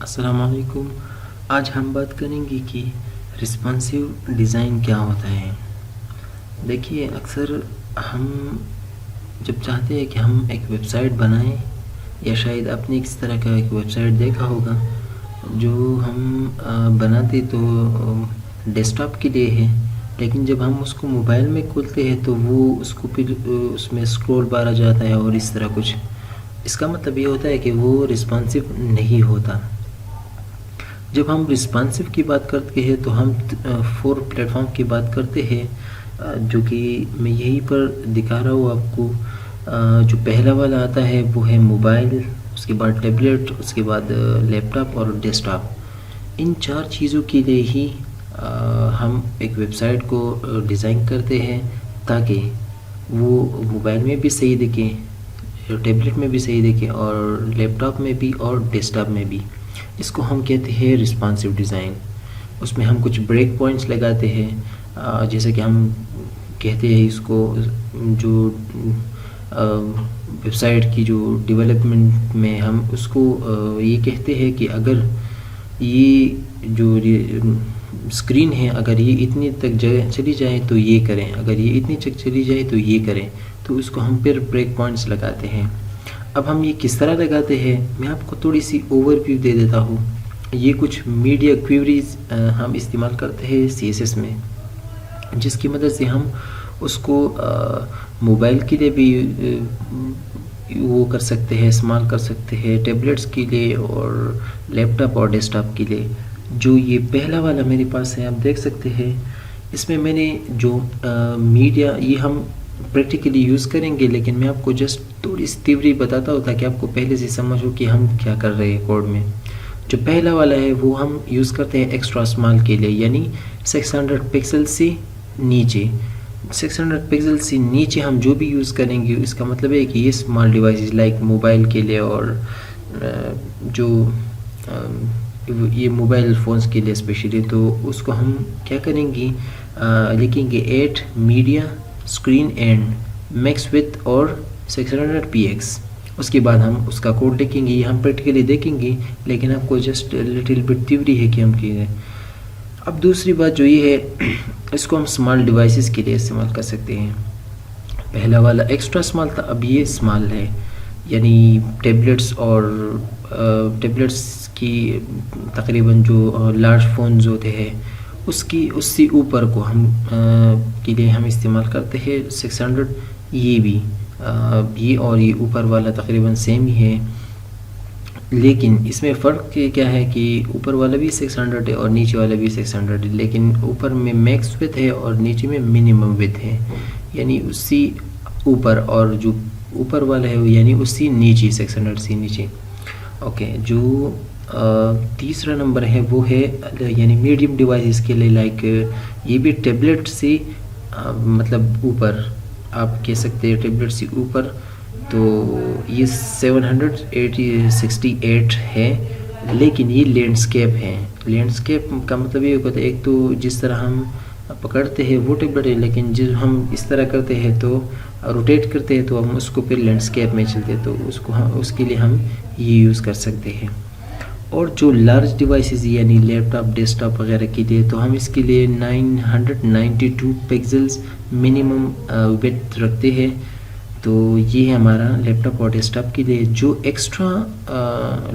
अस्सलाम वालेकुम। आज हम बात करेंगे कि रिस्पॉन्सिव डिज़ाइन क्या होता है। देखिए, अक्सर हम जब चाहते हैं कि हम एक वेबसाइट बनाएं, या शायद आपने इस तरह का एक वेबसाइट देखा होगा जो हम बनाते तो डेस्कटॉप के लिए है, लेकिन जब हम उसको मोबाइल में खोलते हैं तो वो उसको फिर उसमें स्क्रॉल बार आ जाता है और इस तरह कुछ। इसका मतलब ये होता है कि वो रिस्पॉन्सिव नहीं होता। जब हम रिस्पॉन्सिव की बात करते हैं तो हम 4 प्लेटफॉर्म की बात करते हैं, जो कि मैं यहीं पर दिखा रहा हूँ आपको। जो पहला वाला आता है वो है मोबाइल, उसके बाद टैबलेट, उसके बाद लैपटॉप और डेस्कटॉप। इन 4 चीज़ों के लिए ही हम एक वेबसाइट को डिज़ाइन करते हैं ताकि वो मोबाइल में भी सही दिखे, टैबलेट में भी सही दिखे और लैपटॉप में भी और डेस्कटॉप में भी। इसको हम कहते हैं रिस्पॉन्सिव डिज़ाइन। उसमें हम कुछ ब्रेक पॉइंट्स लगाते हैं, जैसे कि हम कहते हैं इसको जो वेबसाइट की जो डेवलपमेंट में हम उसको ये कहते हैं कि अगर ये जो स्क्रीन है अगर ये इतनी तक चली जाए तो ये करें, अगर ये इतनी तक चली जाए तो ये करें। तो उसको हम फिर ब्रेक पॉइंट्स लगाते हैं। अब हम ये किस तरह लगाते हैं, मैं आपको थोड़ी सी ओवरव्यू दे देता हूँ। ये कुछ मीडिया क्वेरीज हम इस्तेमाल करते हैं CSS में, जिसकी मदद से हम उसको मोबाइल के लिए भी वो कर सकते हैं, इस्तेमाल कर सकते हैं, टैबलेट्स के लिए और लैपटॉप और डेस्कटॉप के लिए। जो ये पहला वाला मेरे पास है, आप देख सकते हैं इसमें मैंने जो मीडिया, ये हम प्रैक्टिकली यूज़ करेंगे, लेकिन मैं आपको जस्ट थोड़ी सी थियोरी बताता हूँ ताकि आपको पहले से समझ हो कि हम क्या कर रहे हैं कोड में। जो पहला वाला है वो हम यूज़ करते हैं एक्स्ट्रा स्मॉल के लिए, यानी 600 पिक्सल से नीचे। 600 पिक्सल से नीचे हम जो भी यूज़ करेंगे, इसका मतलब है कि ये स्मॉल डिवाइसेस लाइक मोबाइल के लिए और जो ये मोबाइल फ़ोन्स के लिए स्पेशली, तो उसको हम क्या करेंगे, लिखेंगे 8 media screen and max with और 600 px। उसके बाद हम उसका कोड लिखेंगे। ये हम प्रैक्टिकली देखेंगे, लेकिन आपको जस्ट लिटिल बिट थ्योरी है कि हम क्या। अब दूसरी बात जो ये है, इसको हम स्मॉल डिवाइसेस के लिए इस्तेमाल कर सकते हैं। पहला वाला एक्स्ट्रा स्मॉल था, अब ये स्मॉल है, यानी टैबलेट्स और टैबलेट्स की तकरीबन जो लार्ज फ़ोन्स होते हैं उसकी उससे ऊपर को हम के लिए हम इस्तेमाल करते हैं 600। ये भी ये और ये ऊपर वाला तकरीबन सेम ही है, लेकिन इसमें फ़र्क क्या है कि ऊपर वाला भी 600 है और नीचे वाला भी 600 है, लेकिन ऊपर में मैक्स विथ है और नीचे में मिनिमम विथ है, यानी उससे ऊपर, और जो ऊपर वाला है यानी उससे नीचे 600 से नीचे। ओके, जो तीसरा नंबर है वो है यानी मीडियम डिवाइसेस के लिए, लाइक ये भी टैबलेट से मतलब ऊपर, आप कह सकते हैं टैबलेट से ऊपर। तो ये 768 है, लेकिन ये लैंडस्केप है। लैंडस्केप का मतलब ये होता है, एक तो जिस तरह हम पकड़ते हैं वो टैबलेट है, लेकिन जब हम इस तरह करते हैं तो रोटेट करते हैं तो हम उसको फिर लैंडस्केप में चलते हैं, तो उसको हम उसके लिए हम ये यूज़ कर सकते हैं। और जो लार्ज डिवाइसेस यानी लैपटॉप, डेस्कटॉप वगैरह के लिए, तो हम इसके लिए 992 पिक्सल्स मिनिमम विड्थ रखते हैं। तो ये है हमारा लैपटॉप और डेस्कटॉप के लिए। जो एक्स्ट्रा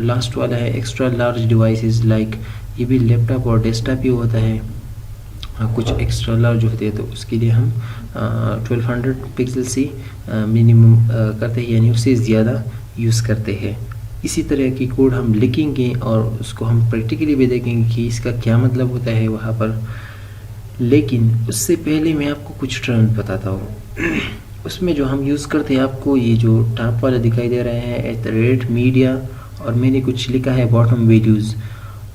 लास्ट वाला है, एक्स्ट्रा लार्ज डिवाइसेस लाइक ये भी लैपटॉप और डेस्कटॉप ही होता है, कुछ एक्स्ट्रा लार्ज होते हैं, तो उसके लिए हम 1200 पिक्सल से मिनिमम करते हैं, यानी उससे ज़्यादा यूज़ करते हैं। इसी तरह की कोड हम लिखेंगे और उसको हम प्रैक्टिकली भी देखेंगे कि इसका क्या मतलब होता है वहाँ पर। लेकिन उससे पहले मैं आपको कुछ टर्म बताता हूँ। उसमें जो हम यूज़ करते हैं, आपको ये जो टॉप वाला दिखाई दे रहा है @मीडिया, और मैंने कुछ लिखा है बॉटम वैल्यूज़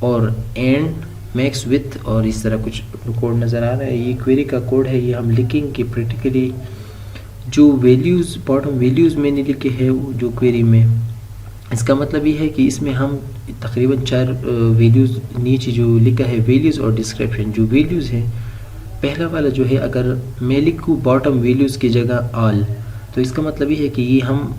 और एंड मैक्स विथ, और इस तरह कुछ कोड नज़र आ रहा है। ये क्वेरी का कोड है, ये हम लिखेंगे प्रैक्टिकली। जो वैल्यूज़, बॉटम वैल्यूज़ मैंने लिखे हैं जो क्वेरी में, इसका मतलब ये है कि इसमें हम तकरीबन 4 वैल्यूज़, नीचे जो लिखा है वैल्यूज़ और डिस्क्रिप्शन, जो वैल्यूज़ है पहला वाला जो है, अगर मैं लिखूँ बॉटम वैल्यूज़ की जगह ऑल, तो इसका मतलब ये है कि ये हम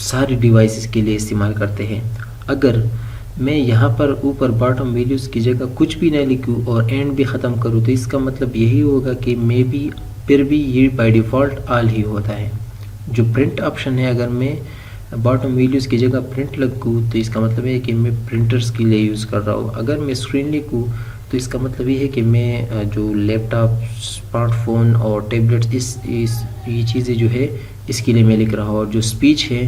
सारे डिवाइसेस के लिए इस्तेमाल करते हैं। अगर मैं यहाँ पर ऊपर बॉटम वैल्यूज़ की जगह कुछ भी ना लिखूँ और एंड भी ख़त्म करूँ, तो इसका मतलब यही होगा कि मे बी फिर भी ये बाय डिफ़ॉल्ट ऑल ही होता है। जो प्रिंट ऑप्शन है, अगर मैं बॉटम वैल्यूज़ की जगह प्रिंट लगूँ तो इसका मतलब है कि मैं प्रिंटर्स के लिए यूज़ कर रहा हूँ। अगर मैं स्क्रीन लिखूँ तो इसका मतलब ये है कि मैं जो लैपटॉप, स्मार्टफोन और टैबलेट इस ये चीज़ें जो है इसके लिए मैं लिख रहा हूँ। और जो स्पीच है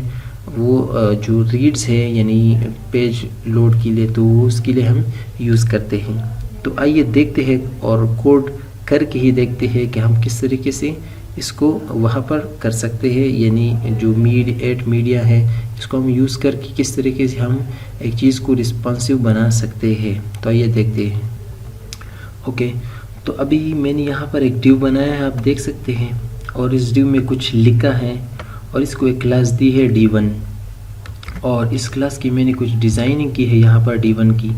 वो जो रीड्स है यानी पेज लोड के लिए, तो उसके लिए हम यूज़ करते हैं। तो आइए देखते हैं और कोड करके ही देखते हैं कि हम किस तरीके से इसको वहाँ पर कर सकते हैं, यानी जो मीडिया है इसको हम यूज़ करके किस तरीके से हम एक चीज़ को रिस्पॉन्सिव बना सकते हैं। तो आइए देखते हैं। ओके, तो अभी मैंने यहाँ पर एक डिव बनाया है, आप देख सकते हैं, और इस डिव में कुछ लिखा है और इसको एक क्लास दी है D1, और इस क्लास की मैंने कुछ डिज़ाइनिंग की है यहाँ पर D1 की।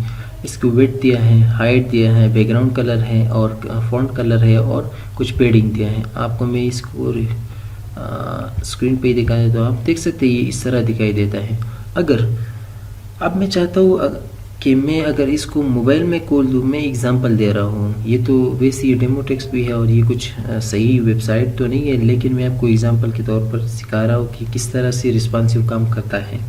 इसको विड्थ दिया है, हाइट दिया है, बैकग्राउंड कलर है और फॉन्ट कलर है और कुछ पेडिंग दिया है। आपको मैं इसको स्क्रीन पे दिखा देता हूँ, आप देख सकते हैं ये इस तरह दिखाई देता है। अगर अब मैं चाहता हूँ कि मैं अगर इसको मोबाइल में खोल दूँ, मैं एग्जांपल दे रहा हूँ, ये तो वैसे ये डेमो टेक्स्ट भी है और ये कुछ सही वेबसाइट तो नहीं है, लेकिन मैं आपको एग्जांपल के तौर पर सिखा रहा हूँ कि किस तरह से रिस्पॉन्सिव काम करता है।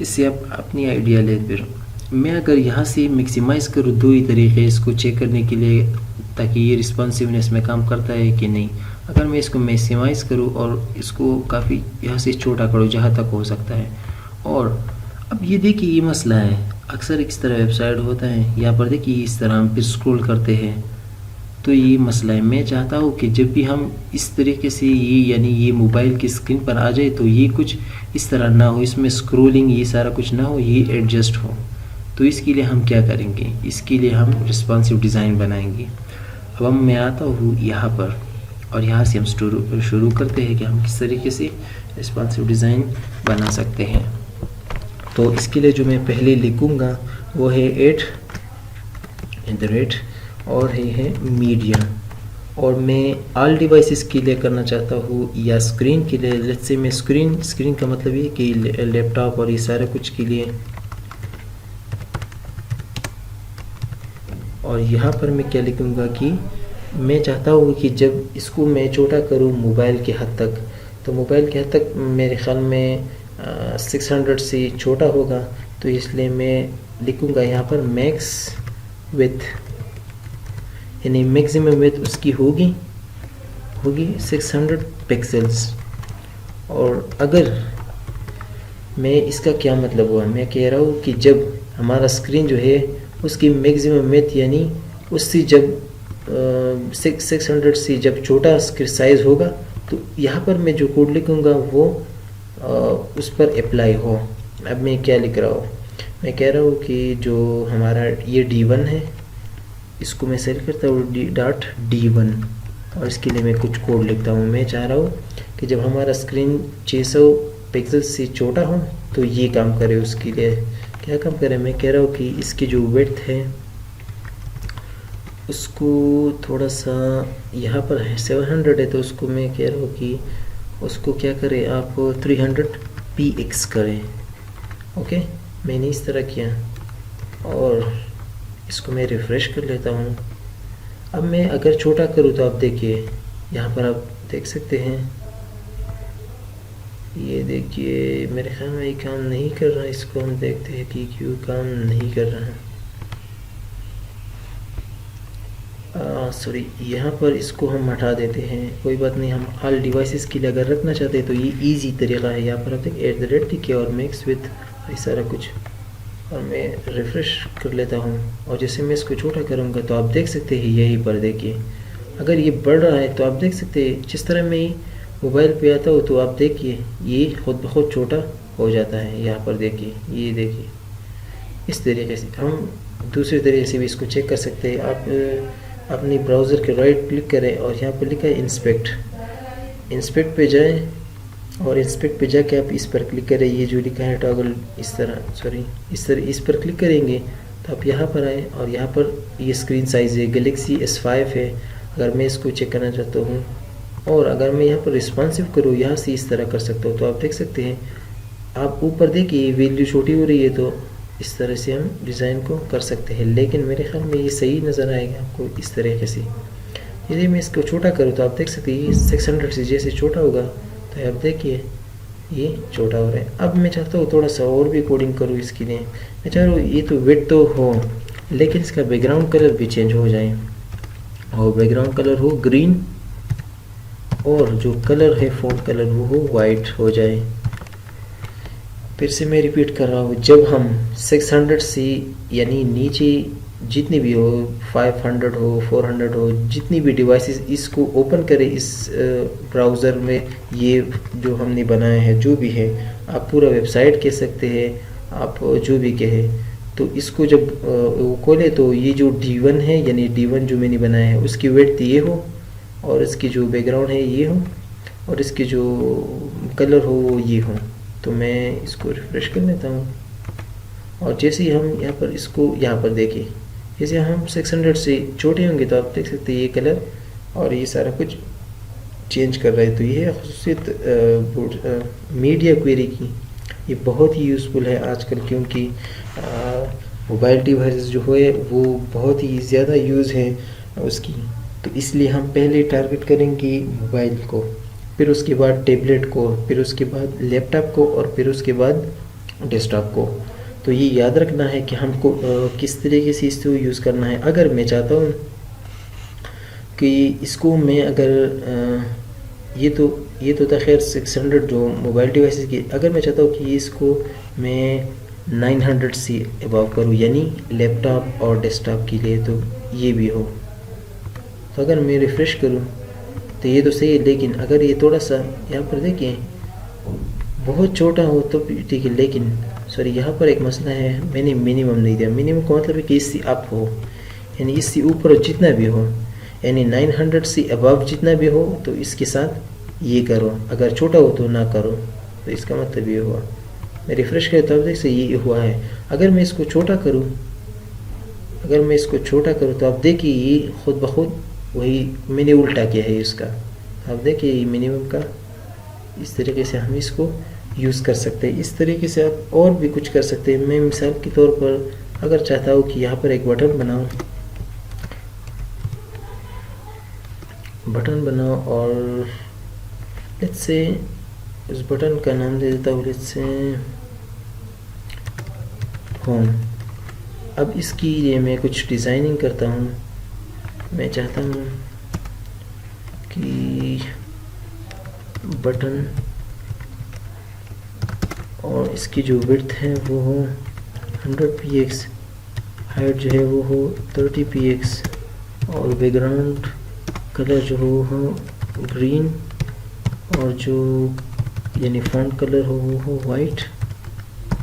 इससे आप अपनी आइडिया ले। फिर मैं अगर यहाँ से मैक्सिमाइज़ करूँ, दो ही तरीके इसको चेक करने के लिए ताकि ये रिस्पॉन्सिवनेस में काम करता है कि नहीं। अगर मैं इसको मैक्सिमाइज़ करूँ और इसको काफ़ी यहाँ से छोटा करूँ जहाँ तक हो सकता है, और अब ये देखिए ये मसला है, अक्सर इस तरह वेबसाइट होता है, यहाँ पर देखिए इस तरह हम फिर स्क्रॉल करते हैं, तो ये मसला है। मैं चाहता हूँ कि जब भी हम इस तरीके से ये यानी ये मोबाइल की स्क्रीन पर आ जाए तो ये कुछ इस तरह ना हो, इसमें स्क्रॉलिंग ये सारा कुछ ना हो, ये एडजस्ट हो। तो इसके लिए हम क्या करेंगे, इसके लिए हम रिस्पॉन्सिव डिज़ाइन बनाएंगे। अब मैं आता हूँ यहाँ पर और यहाँ से हम शुरू करते हैं कि हम किस तरीके से रिस्पॉन्सिव डिज़ाइन बना सकते हैं। तो इसके लिए जो मैं पहले लिखूँगा वो है @ और है मीडिया, और मैं ऑल डिवाइसेस के लिए करना चाहता हूँ या स्क्रीन के लिए। लेट्स से मैं स्क्रीन का मतलब ये कि लैपटॉप और ये सारा कुछ के लिए। और यहाँ पर मैं क्या लिखूँगा कि मैं चाहता हूँ कि जब इसको मैं छोटा करूँ मोबाइल के हद तक, तो मोबाइल के हद तक मेरे ख्याल में 600 से छोटा होगा, तो इसलिए मैं लिखूँगा यहाँ पर मैक्स विथ, यानी मैक्सिमम विथ उसकी होगी 600 पिक्सेल्स। और अगर मैं इसका क्या मतलब हुआ, मैं कह रहा हूँ कि जब हमारा स्क्रीन जो है उसकी मैक्सिमम विथ यानी उससे जब 600 से जब छोटा साइज़ होगा, तो यहाँ पर मैं जो कोड लिखूँगा वो उस पर अप्लाई हो। अब मैं क्या लिख रहा हूँ, मैं कह रहा हूँ कि जो हमारा ये D1 है इसको मैं सेलेक्ट करता हूँ D.1, और इसके लिए मैं कुछ कोड लिखता हूँ। मैं चाह रहा हूँ कि जब हमारा स्क्रीन 600 पिक्सल से छोटा हो तो ये काम करे। उसके लिए क्या काम करे, मैं कह रहा हूँ कि इसकी जो विड्थ है उसको थोड़ा सा, यहाँ पर है 700 है, तो उसको मैं कह रहा हूँ कि उसको क्या करें आप 300px करें। ओके, मैंने इस तरह किया और इसको मैं रिफ़्रेश कर लेता हूँ। अब मैं अगर छोटा करूँ तो आप देखिए यहाँ पर आप देख सकते हैं, ये देखिए मेरे ख्याल में ये काम नहीं कर रहा। इसको हम देखते हैं कि क्यों काम नहीं कर रहा है। सॉरी, यहाँ पर इसको हम हटा देते हैं, कोई बात नहीं। हम ऑल डिवाइसेस के लिए अगर रखना चाहते हैं तो ये इजी तरीका है। यहाँ पर आप देखिए @ लिखिए और मैक्स विथ ये सारा कुछ, और मैं रिफ़्रेश कर लेता हूँ। और जैसे मैं इसको छोटा करूँगा तो आप देख सकते हैं यहीं पर देखिए अगर ये बढ़ रहा है तो आप देख सकते हैं जिस तरह मैं मोबाइल पे आता हूँ तो आप देखिए ये खुद बहुत छोटा हो जाता है। यहाँ पर देखिए, ये देखिए इस तरीके से। हम दूसरे तरीके से भी इसको चेक कर सकते हैं। आप अपनी ब्राउज़र के राइट क्लिक करें और यहाँ पर लिखा है इंस्पेक्ट पे जाएं और इंस्पेक्ट पे जाके आप इस पर क्लिक करें। ये जो लिखा है टॉगल इस तरह इस पर क्लिक करेंगे तो आप यहाँ पर आए और यहाँ पर ये स्क्रीन साइज़ है गैलेक्सी S5 है। अगर मैं इसको चेक करना चाहता हूँ और अगर मैं यहाँ पर रिस्पॉन्सिव करूँ, यहाँ से इस तरह कर सकता हूँ, तो आप देख सकते हैं। आप ऊपर देखिए वैल्यू छोटी हो रही है तो इस तरह से हम डिज़ाइन को कर सकते हैं, लेकिन मेरे ख्याल में ये सही नज़र आएगा आपको इस तरीके से। यदि मैं इसको छोटा करूँ तो आप देख सकते हैं ये 600 से जैसे छोटा होगा तो आप देखिए ये छोटा हो रहा है। अब मैं चाहता हूँ थोड़ा सा और भी कोडिंग करूँ इसके लिए। मैं चाह रहा हूँ ये तो विड्थ तो हो, लेकिन इसका बैकग्राउंड कलर भी चेंज हो जाए, और बैकग्राउंड कलर हो ग्रीन, और जो कलर है फ़ॉन्ट कलर वो हो वाइट हो जाए। फिर से मैं रिपीट कर रहा हूँ, जब हम 600 से यानी नीचे जितनी भी हो, 500 हो, 400 हो, जितनी भी डिवाइसेस इसको ओपन करें इस ब्राउज़र में, ये जो हमने बनाया है जो भी है, आप पूरा वेबसाइट कह सकते हैं, आप जो भी कहे, तो इसको जब वो खोले तो ये जो D1 है यानी D1 जो मैंने बनाया है उसकी विड्थ ये हो, और इसकी जो बैकग्राउंड है ये हो, और इसकी जो कलर हो वो ये हो। तो मैं इसको रिफ्रेश कर लेता हूँ, और जैसे ही हम यहाँ पर इसको यहाँ पर देखिए, जैसे हम 600 से छोटे होंगे तो आप देख सकते हैं ये कलर और ये सारा कुछ चेंज कर रहा है। तो ये है ख़ुसूसियत मीडिया क्वेरी की, ये बहुत ही यूज़फुल है आजकल, क्योंकि मोबाइल डिवाइस जो है वो बहुत ही ज़्यादा यूज़ है उसकी। तो इसलिए हम पहले टारगेट करेंगे मोबाइल को, फिर उसके बाद टैबलेट को, फिर उसके बाद लैपटॉप को, और फिर उसके बाद डेस्कटॉप को। तो ये याद रखना है कि हमको किस तरीके से इसको यूज़ करना है। अगर मैं चाहता हूँ कि इसको मैं अगर ये तो था खैर 600 जो मोबाइल डिवाइसेस की, अगर मैं चाहता हूँ कि इसको मैं 900 से अबव करूँ यानी लैपटॉप और डेस्कटॉप के लिए, तो ये भी हो। तो अगर मैं रिफ़्रेश करूँ तो ये तो सही है, लेकिन अगर ये थोड़ा सा यहाँ पर देखिए बहुत छोटा हो तो ठीक है, लेकिन सॉरी यहाँ पर एक मसला है, मैंने मिनिमम नहीं दिया। मिनिमम का मतलब है कि इससे अप हो, यानी इससे ऊपर जितना भी हो, यानी 900 से अबव जितना भी हो तो इसके साथ ये करो, अगर छोटा हो तो ना करो। तो इसका मतलब ये हुआ। मैं रिफ़्रेश करें तो अब देख से ये हुआ है। अगर मैं इसको छोटा करूँ तो आप देखिए ये खुद ब खुद वही मैंने उल्टा किया है इसका। आप देखिए ये मिनिमम का, इस तरीके से हम इसको यूज़ कर सकते हैं। इस तरीके से आप और भी कुछ कर सकते हैं। मैं मिसाल के तौर पर अगर चाहता हूँ कि यहाँ पर एक बटन बनाओ और लेट्स से उस बटन का नाम दे देता हूँ, लेट्स से होम। अब इसकी लिए मैं कुछ डिज़ाइनिंग करता हूँ। मैं चाहता हूँ कि बटन और इसकी जो विड्थ है वो हो 100 px, हाइट जो है वो हो 30 px, और बैकग्राउंड कलर जो हो ग्रीन, और जो यानी फ़ॉन्ट कलर हो वो हो वाइट।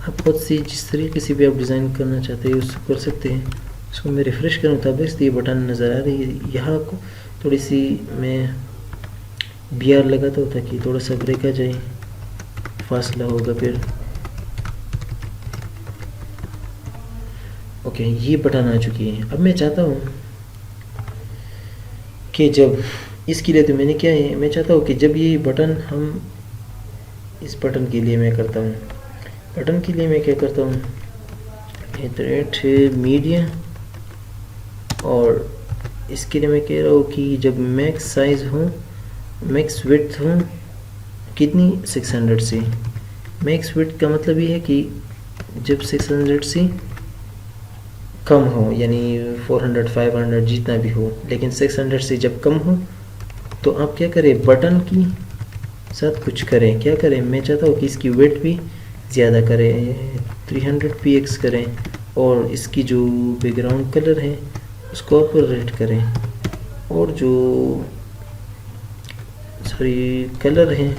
आप खुद से जिस तरीके से भी आप डिज़ाइन करना चाहते हैं उसको कर सकते हैं। इसको मैं रिफ़्रेश करूँ तब ये बटन नज़र आ रही है। यहाँ को थोड़ी सी मैं BR लगाता हूँ ताकि थोड़ा सा ब्रेक आ जाए, फासला होगा फिर। ओके, ये बटन आ चुकी है। अब मैं चाहता हूँ कि जब इसके लिए तो मैंने क्या है, मैं चाहता हूँ कि जब ये बटन हम इस बटन के लिए मैं करता हूँ, बटन के लिए मैं क्या करता हूँ, मीडिया, और इसके लिए मैं कह रहा हूँ कि जब मैक्स साइज़ हो, मैक्स विड्थ हो कितनी 600 से। मैक्स विड्थ का मतलब ये है कि जब 600 से कम हो, यानी 400 500 जितना भी हो, लेकिन 600 से जब कम हो तो आप क्या करें, बटन की साथ कुछ करें। क्या करें, मैं चाहता हूँ कि इसकी विड्थ भी ज़्यादा करें, 300 px करें, और इसकी जो बैकग्राउंड कलर है उसको अपर रेट करें, और जो कलर है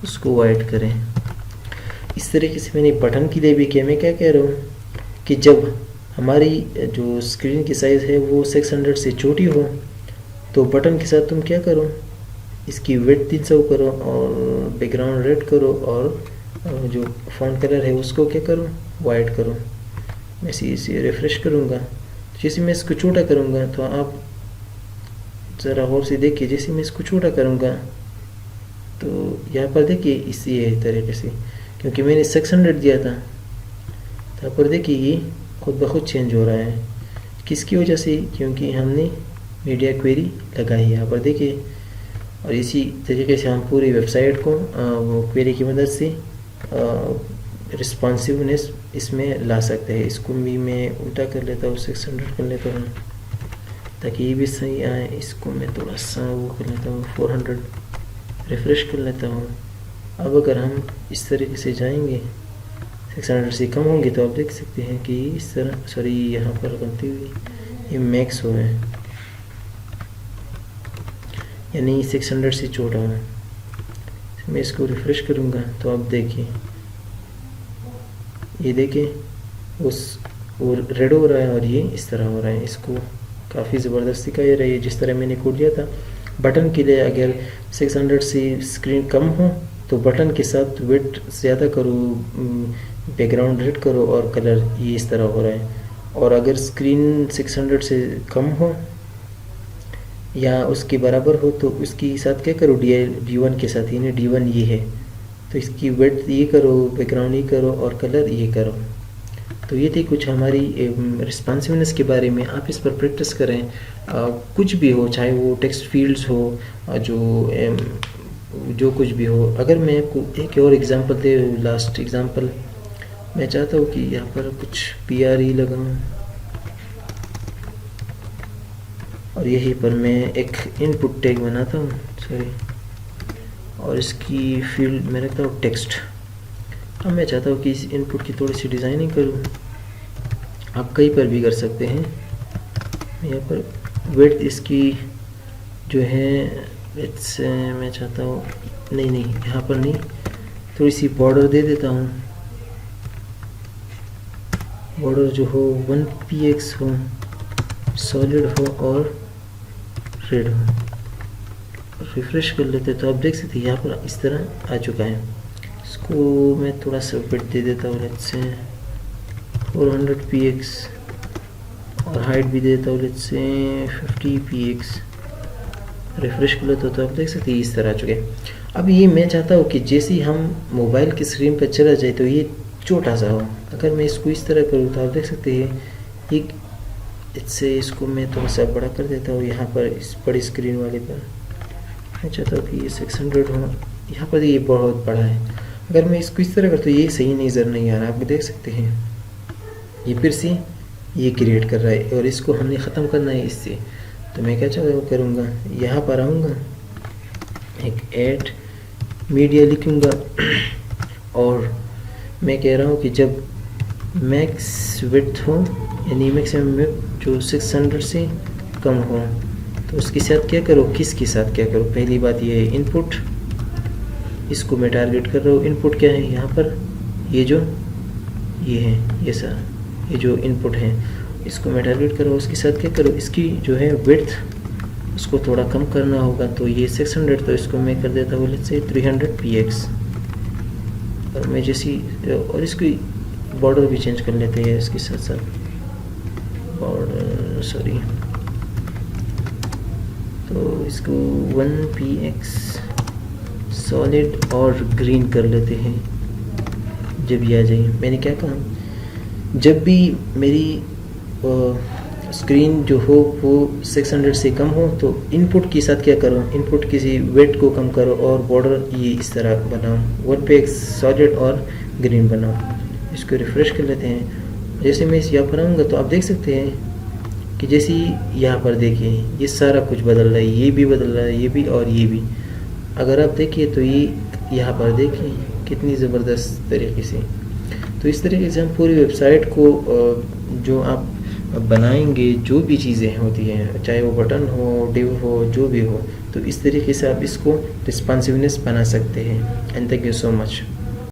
उसको वाइट करें। इस तरीके से मैंने बटन के लिए भी किया। मैं क्या कह रहा हूँ कि जब हमारी जो स्क्रीन की साइज़ है वो 600 से छोटी हो तो बटन के साथ तुम क्या करो, इसकी विड्थ 300 करो, और बैकग्राउंड रेड करो, और जो फ़ॉन्ट कलर है उसको क्या करो, वाइट करो। मैं इसे रिफ़्रेश करूँगा, जैसे मैं इसको छोटा करूँगा तो आप ज़रा गौर से देखिए, जैसे मैं इसको छोटा करूँगा तो यहाँ पर देखिए इसी तरीके से, क्योंकि मैंने 600 दिया था यहाँ पर देखिए ये खुद ब खुद चेंज हो रहा है, किसकी वजह से? क्योंकि हमने मीडिया क्वेरी लगाई है। यहाँ पर देखिए, और इसी तरीके से हम पूरी वेबसाइट को वो क्वेरी की मदद से रिस्पॉन्सिवनेस इसमें ला सकते हैं। इसको भी मैं उल्टा कर लेता हूँ, 600 कर लेता हूँ ताकि ये भी सही आए। इसको मैं थोड़ा सा वो कर लेता हूँ, 400 रिफ़्रेश कर लेता हूँ। अब अगर हम इस तरीके से जाएंगे, 600 से कम होंगे तो आप देख सकते हैं कि इस तरह, सॉरी यहाँ पर गलती हुई, ये मैक्स हो रहा है, यानी 600 से छोटा है। मैं इसको रिफ़्रेश करूँगा तो आप देखिए, ये देखिए उस वो रेड हो रहा है और ये इस तरह हो रहा है। इसको काफ़ी ज़बरदस्ती का ये रही है, जिस तरह मैंने कोड लिया था। बटन के लिए अगर 600 से स्क्रीन कम हो तो बटन के साथ विड्थ ज़्यादा करो, बैकग्राउंड रेड करो और कलर ये इस तरह हो रहा है। और अगर स्क्रीन 600 से कम हो या उसके बराबर हो तो उसके साथ क्या करो, D1 के साथ, यानी D1 ये है तो इसकी विड्थ ये करो, बैकग्राउंड ये करो और कलर ये करो। तो ये थी कुछ हमारी रिस्पॉन्सिवनेस के बारे में। आप इस पर प्रैक्टिस करें, कुछ भी हो, चाहे वो टेक्स्ट फील्ड्स हो, जो कुछ भी हो। अगर मैं आपको एक और एग्जांपल दे, लास्ट एग्जांपल मैं चाहता हूँ कि यहाँ पर कुछ PRE लगाऊँ और यहीं पर मैं एक इनपुट टैग बनाता हूँ, सॉरी, और इसकी फील्ड में रखता हूँ टेक्स्ट। अब मैं चाहता हूँ कि इस इनपुट की थोड़ी सी डिज़ाइनिंग करूँ। आप कहीं पर भी कर सकते हैं। यहाँ पर विड्थ इसकी जो है, इससे मैं चाहता हूँ, नहीं यहाँ पर नहीं, थोड़ी सी बॉर्डर दे देता हूँ। बॉर्डर जो हो 1px हो, सॉलिड हो और रेड हो। रिफ्रेश कर लेते तो आप देख सकते हैं यहाँ पर इस तरह आ चुका है। इसको मैं थोड़ा सा विड्थ दे देता हूँ, लेट्स से 400px और हाइट भी देता हूँ, लेट्स से 50px। रिफ्रेश कर लेते तो आप देख सकते हैं इस तरह आ चुके हैं। अब ये मैं चाहता हूँ कि जैसे ही हम मोबाइल की स्क्रीन पर चला जाए तो ये छोटा सा हो। अगर मैं इसको इस तरह करूँ तो आप देख सकते हैं एक, इससे इसको मैं थोड़ा सा बड़ा कर देता हूँ। यहाँ पर इस बड़ी स्क्रीन वाले पर मैं चाहता हूँ कि ये 600 हो, यहाँ पर ये बहुत बड़ा है। अगर मैं इसको इस तरह करता हूँ ये सही नज़र नहीं आ रहा, आप देख सकते हैं ये फिर से ये क्रिएट कर रहा है और इसको हमने ख़त्म करना है इससे। तो मैं क्या करूँगा, यहाँ पर आऊँगा, एक ऐड मीडिया लिखूँगा और मैं कह रहा हूँ कि जब मैक्स विड्थ हो, यानी मैक्सिमम विड्थ जो 600 से कम हो, तो उसके साथ क्या करो, किसके साथ क्या करो। पहली बात ये है इनपुट, इसको मैं टारगेट कर रहा हूँ। इनपुट क्या है यहाँ पर, ये जो ये है, ये सर, ये जो इनपुट है इसको मैं टारगेट कर रहा हूँ। उसके साथ क्या करो, इसकी जो है विड्थ उसको थोड़ा कम करना होगा। तो ये 600, तो इसको मैं कर देता हूँ लेट्स से 300px। और मैं जैसी, और इसकी बॉर्डर भी चेंज कर लेते हैं इसके साथ साथ, बॉर्डर सॉरी, तो इसको 1px सॉलिड और ग्रीन कर लेते हैं। जब ये आ जाए, मैंने क्या कहा, जब भी मेरी स्क्रीन जो हो वो 600 से कम हो तो इनपुट के साथ क्या करो, इनपुट किसी वेट को कम करो और बॉर्डर ये इस तरह बनाओ, 1px सॉलिड और ग्रीन बनाओ। इसको रिफ़्रेश कर लेते हैं। जैसे मैं इस यहाँ पर आऊँगा तो आप देख सकते हैं कि जैसे यहाँ पर देखिए ये सारा कुछ बदल रहा है, ये भी बदल रहा है, ये भी और ये भी। अगर आप देखिए तो ये यहाँ पर देखिए कितनी ज़बरदस्त तरीके से। तो इस तरीके से हम पूरी वेबसाइट को जो आप बनाएंगे, जो भी चीज़ें होती हैं, चाहे वो बटन हो, डिव हो, जो भी हो, तो इस तरीके से आप इसको रिस्पॉन्सिवनेस बना सकते हैं। And thank you so much.